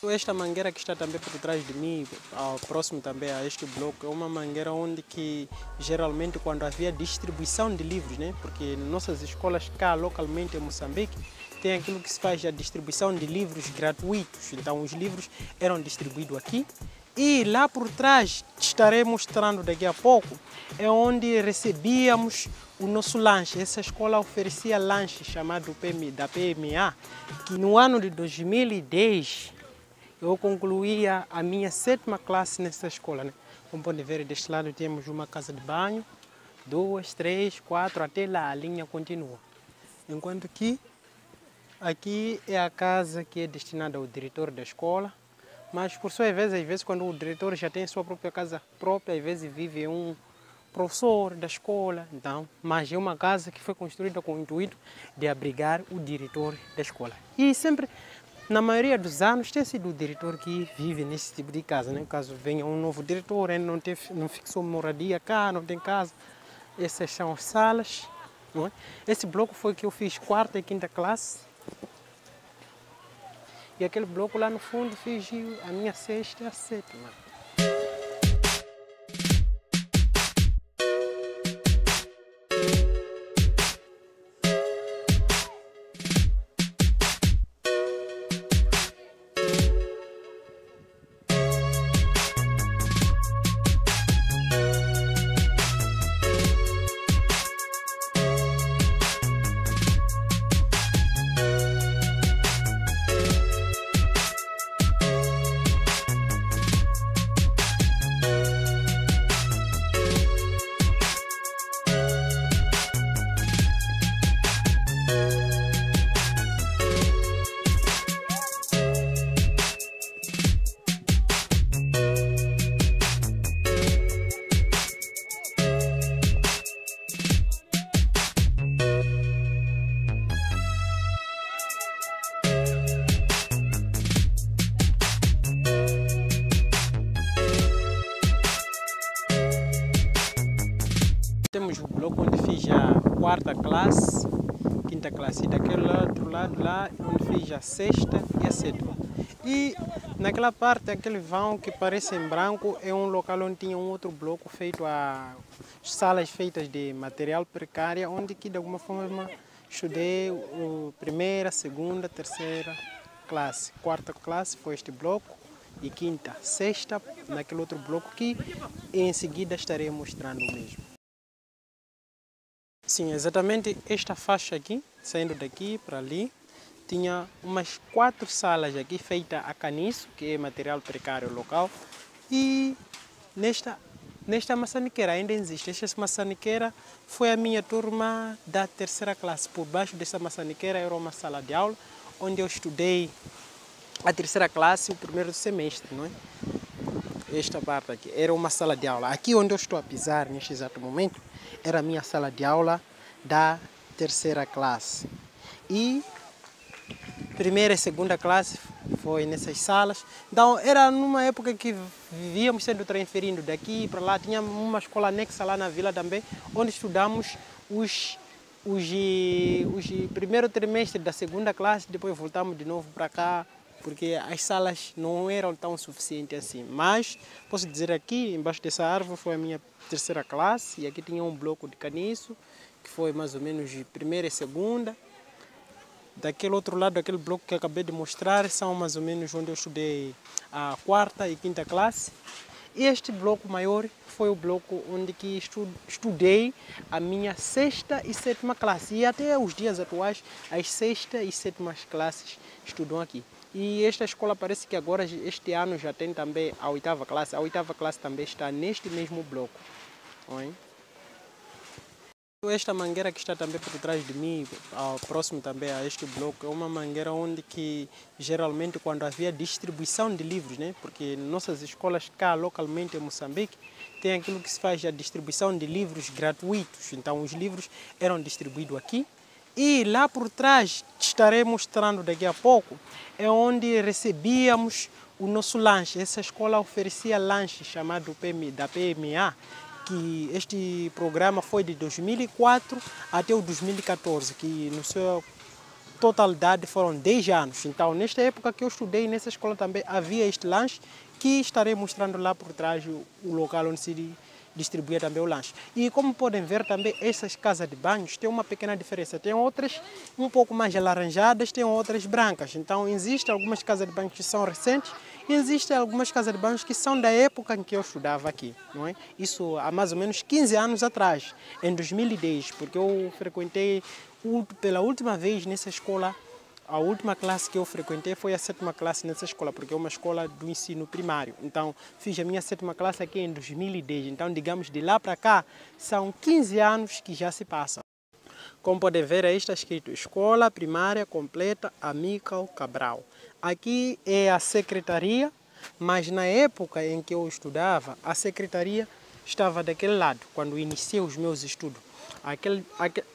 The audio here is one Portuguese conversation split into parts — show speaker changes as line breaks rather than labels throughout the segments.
Esta mangueira que está também por trás de mim, próximo também a este bloco, é uma mangueira onde que geralmente quando havia distribuição de livros, né? Porque nossas escolas cá localmente em Moçambique tem aquilo que se faz a distribuição de livros gratuitos. Então os livros eram distribuídos aqui e lá por trás, estarei mostrando daqui a pouco, é onde recebíamos o nosso lanche. Essa escola oferecia lanche chamado da PMA, que no ano de 2010 eu concluía a minha 7ª classe nessa escola, né? Como podem ver, deste lado temos uma casa de banho, 2, 3, 4, até lá a linha continua. Enquanto que aqui é a casa que é destinada ao diretor da escola, mas por sua vez, às vezes quando o diretor já tem sua própria casa própria, às vezes vive um professor da escola, então, mas é uma casa que foi construída com o intuito de abrigar o diretor da escola. E sempre, na maioria dos anos, tem sido o diretor que vive nesse tipo de casa, né? Caso venha um novo diretor, ele não fixou moradia cá, não tem casa. Essas são as salas, não é? Esse bloco foi que eu fiz 4ª e 5ª classe. E aquele bloco lá no fundo fiz a minha 6ª e a 7ª. Temos o bloco onde fiz a 4ª classe, 5ª classe, e daquele outro lado lá onde fiz a 6ª e a 7ª. E naquela parte, aquele vão que parece em branco, é um local onde tinha um outro bloco feito a salas feitas de material precário, onde que de alguma forma estudei o 1ª, 2ª, 3ª classe. 4ª classe foi este bloco e 5ª, 6ª naquele outro bloco que em seguida estarei mostrando mesmo. Sim, exatamente esta faixa aqui, saindo daqui para ali, tinha umas 4 salas aqui feitas a caniço, que é material precário local, e nesta maçaniqueira ainda existe. Esta maçaniqueira foi a minha turma da 3ª classe. Por baixo dessa maçaniqueira era uma sala de aula, onde eu estudei a 3ª classe, o 1º semestre, não é? Esta parte aqui era uma sala de aula. Aqui onde eu estou a pisar neste exato momento era a minha sala de aula da 3ª classe. E 1ª e 2ª classe foi nessas salas. Então era numa época que vivíamos sendo transferidos daqui para lá. Tinha uma escola anexa lá na vila também, onde estudamos os 1º trimestre da 2ª classe, depois voltamos de novo para cá, porque as salas não eram tão suficientes assim. Mas posso dizer aqui, embaixo dessa árvore foi a minha 3ª classe, e aqui tinha um bloco de caniço, que foi mais ou menos de 1ª e 2ª. Daquele outro lado, aquele bloco que acabei de mostrar, são mais ou menos onde eu estudei a 4ª e 5ª classe. E este bloco maior foi o bloco onde que estudei a minha 6ª e 7ª classe. E até os dias atuais, as 6ª e 7ª classes estudam aqui. E esta escola parece que agora, este ano, já tem também a 8ª classe. A 8ª classe também está neste mesmo bloco. Oi? Esta mangueira que está também por trás de mim, próximo também a este bloco, é uma mangueira onde que geralmente quando havia distribuição de livros, né? Porque nossas escolas cá localmente em Moçambique tem aquilo que se faz a distribuição de livros gratuitos. Então os livros eram distribuídos aqui. E lá por trás, estarei mostrando daqui a pouco, é onde recebíamos o nosso lanche. Essa escola oferecia lanche chamado da PMA, que este programa foi de 2004 até o 2014, que no seu totalidade foram 10 anos. Então, nesta época que eu estudei, nessa escola também havia este lanche, que estarei mostrando lá por trás o local onde se distribuía também o lanche. E como podem ver também, essas casas de banhos têm uma pequena diferença. Tem outras um pouco mais alaranjadas, tem outras brancas. Então, existem algumas casas de banhos que são recentes e existem algumas casas de banhos que são da época em que eu estudava aqui, não é? Isso há mais ou menos 15 anos atrás, em 2010, porque eu frequentei pela última vez nessa escola. A última classe que eu frequentei foi a 7ª classe nessa escola, porque é uma escola do ensino primário. Então, fiz a minha 7ª classe aqui em 2010. Então, digamos, de lá para cá, são 15 anos que já se passam. Como podem ver, aí está escrito Escola Primária Completa Amílcar Cabral. Aqui é a secretaria, mas na época em que eu estudava, a secretaria estava daquele lado, quando iniciei os meus estudos.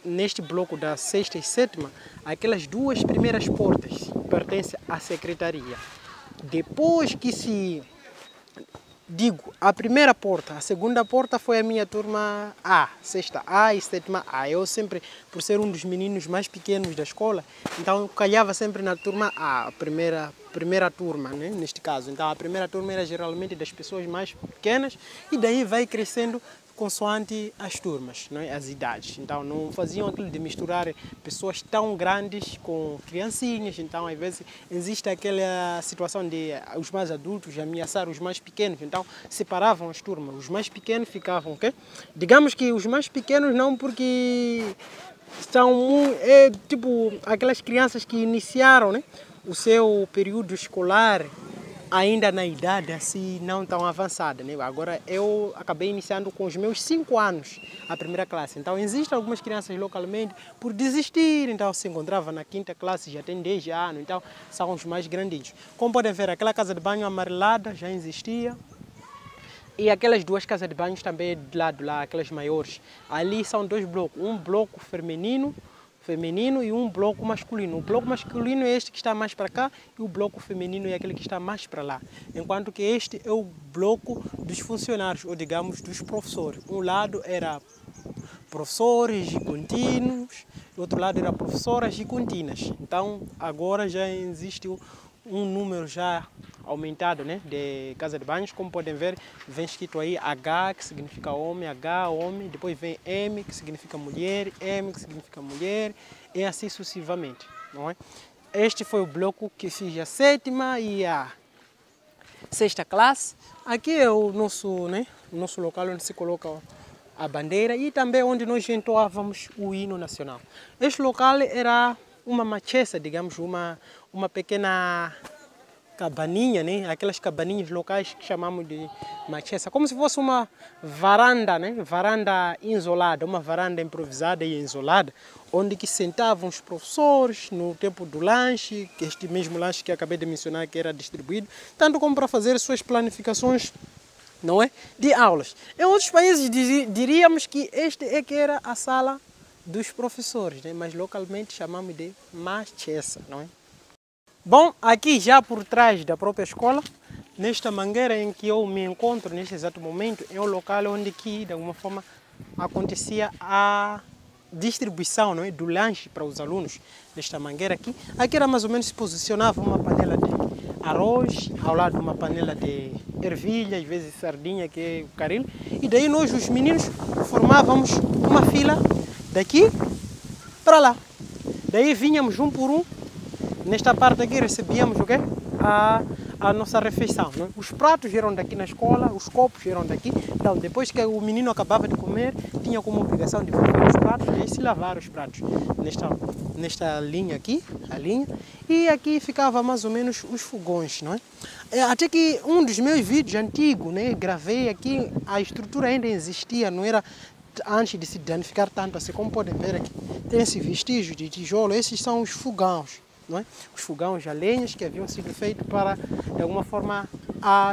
Neste bloco da 6ª e 7ª, aquelas duas primeiras portas pertencem à secretaria. Depois que a primeira porta, a segunda porta foi a minha turma A, 6ª A e 7ª A. Eu sempre, por ser um dos meninos mais pequenos da escola, então eu calhava sempre na turma A, a primeira turma, né, neste caso. Então a primeira turma era geralmente das pessoas mais pequenas e daí vai crescendo consoante as turmas, não é? As idades. Então não faziam aquilo de misturar pessoas tão grandes com criancinhas. Então às vezes existe aquela situação de os mais adultos ameaçar os mais pequenos. Então separavam as turmas. Os mais pequenos ficavam, ok? Digamos que os mais pequenos não, porque são tipo aquelas crianças que iniciaram, né, o seu período escolar ainda na idade assim não tão avançada, né? Agora eu acabei iniciando com os meus 5 anos a primeira classe. Então existem algumas crianças localmente por desistir, então se encontrava na 5ª classe, já tem 10 anos, então são os mais grandinhos. Como podem ver, aquela casa de banho amarelada já existia. E aquelas duas casas de banhos também de lado lá, aquelas maiores. Ali são 2 blocos, um bloco feminino e um bloco masculino. O bloco masculino é este que está mais para cá e o bloco feminino é aquele que está mais para lá. Enquanto que este é o bloco dos funcionários, ou digamos dos professores. Um lado era professores e contínuos, o outro lado era professoras e contínuas. Então agora já existe um número já aumentado, né, de casa de banhos. Como podem ver, vem escrito aí H, que significa homem, H, homem, depois vem M, que significa mulher, M, que significa mulher, e assim sucessivamente, não é? Este foi o bloco que fiz a 7ª e a 6ª classe. Aqui é o nosso local onde se coloca a bandeira e também onde nós entoávamos o hino nacional. Este local era uma machessa, digamos, uma pequena cabaninha, né? Aquelas cabaninhas locais que chamamos de machessa, como se fosse uma varanda, né? Varanda isolada, uma varanda improvisada e isolada, onde que sentavam os professores no tempo do lanche, que este mesmo lanche que acabei de mencionar que era distribuído, tanto como para fazer suas planificações, não é, de aulas. Em outros países diríamos que este é que era a sala dos professores, né? Mas localmente chamamos de machessa, não é? Bom, aqui já por trás da própria escola, nesta mangueira em que eu me encontro neste exato momento, é o local onde que, de alguma forma, acontecia a distribuição, não é, do lanche para os alunos. Nesta mangueira aqui, era mais ou menos se posicionava uma panela de arroz, ao lado uma panela de ervilha, às vezes sardinha, que é o caril, e daí nós, os meninos, formávamos uma fila daqui para lá. Daí vinhamos um por um. Nesta parte aqui recebíamos o quê? A nossa refeição, né? Os pratos eram daqui na escola, os copos eram daqui. Então, depois que o menino acabava de comer, tinha como obrigação de voltar os pratos e se lavar os pratos. Nesta linha aqui, a linha. E aqui ficava mais ou menos os fogões, não é? Até que um dos meus vídeos antigos, né, gravei aqui, a estrutura ainda existia, não era antes de se danificar tanto assim. Como podem ver aqui, tem esse vestígio de tijolo, esses são os fogões. Não é? Os fogões a lenhas que haviam sido feitos para, de alguma forma,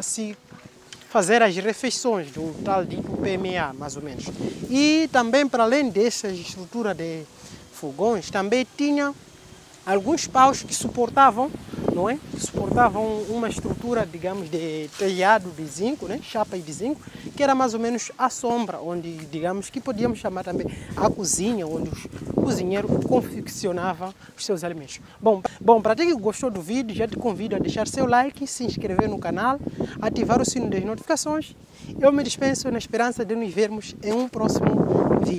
se fazer as refeições do tal dito PMA, mais ou menos. E também, para além dessa estrutura de fogões, também tinha alguns paus que suportavam, não é? Suportavam uma estrutura, digamos, de telhado de zinco, né? Chapa de zinco, que era mais ou menos a sombra, onde, digamos, que podíamos chamar também a cozinha, onde cozinheiro confeccionava os seus alimentos. Bom, para ti que gostou do vídeo, já te convido a deixar seu like, se inscrever no canal, ativar o sino das notificações. Eu me dispenso na esperança de nos vermos em um próximo vídeo.